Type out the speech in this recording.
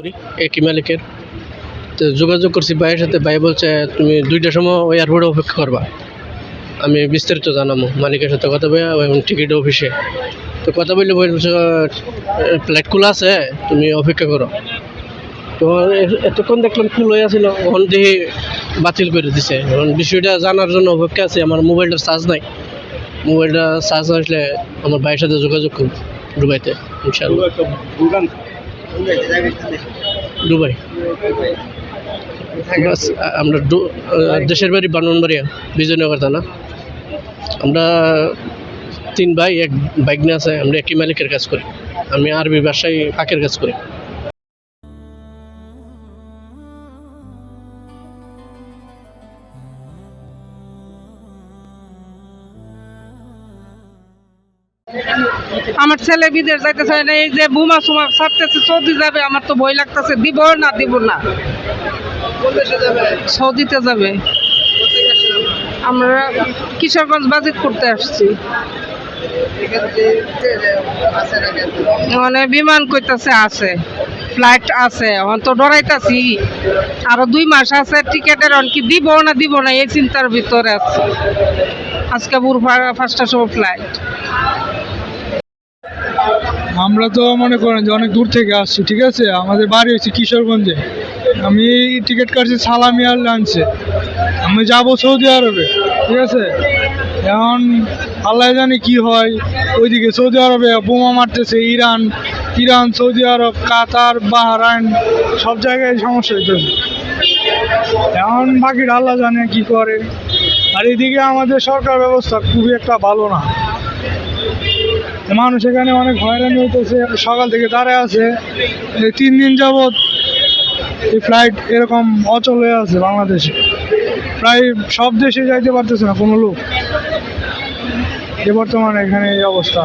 করি একই মালিকের। তো যোগাযোগ করছি ভাইয়ের সাথে, ভাই বলছে তুমি ২টার সময় ওই এয়ারপোর্টে অপেক্ষা করবা, আমি বিস্তারিত জানাবো মালিকের সাথে কথা বলে এবং টিকিট অফিসে। তো কথা বললে বলছে ফ্লাইট খোলা আছে, তুমি অপেক্ষা করো। তো এতক্ষণ দেখলাম ফুল হয়ে আছিল, ওখান দিয়ে বাতিল করে দিছে। এখন বিষয়টা জানার জন্য অপেক্ষা আছে। আমার মোবাইলটার চার্জ নাই, মোবাইলটা চার্জ আসলে আমার ভাইয়ের সাথে যোগাযোগ করব দুবাইতে ইনশাআল্লাহ। দুবাই বাস। আমরা দেশের বাড়ি ব্রাহ্মণবাড়িয়া, বিজয়নগর থানা। আমরা ৩ ভাই, এক ভাগ্নে আছে। আমরা একই মালিকের কাজ করি। আমি আরবি ভাষায় পাকের কাজ করি। আমার ছেলে বিদেশ যাইতে চায় না, এই যে বুমা সুমা ছাড়তেছে, সৌদি যাবে, আমার তো ভয় লাগতেছে, দিব না সৌদিতে যাবে। আমরা কিশোরগঞ্জ বাজিত করতে আসছি, মানে বিমান কইতাছে আছে, ফ্লাইট আছে, এখন তো ডরাইতাছি। আরো 2 মাস আছে টিকেটের, কি দিব না এই চিন্তার ভিতরে আছে। আজকে ভোর 5টার সময় ফ্লাইট। আমরা তো মনে করেন যে অনেক দূর থেকে আসছি, ঠিক আছে। আমাদের বাড়ি হচ্ছে কিশোরগঞ্জে। আমি টিকিট কাটছি সালামি এয়ারলাইন্সে। আমি যাব সৌদি আরবে, ঠিক আছে। এখন আল্লাহ জানি কি হয়। ওইদিকে সৌদি আরবে বোমা মারতেছে, ইরান, সৌদি আরব, কাতার, বাহরাইন, সব জায়গায় সমস্যা হইতেছে। এখন বাকিটা আল্লাহ জানে কি করে। আর এদিকে আমাদের সরকার ব্যবস্থা খুবই একটা ভালো না। মানুষ এখানে অনেক হয়রানি হইতেছে, সকাল থেকে দাঁড়ায় আছে। 3 দিন যাবৎ এই ফ্লাইট এরকম অচল হয়ে আছে বাংলাদেশে। প্রায় সব দেশে যাইতে পারতেছে না কোনো লোক। বর্তমানে এখানে এই অবস্থা।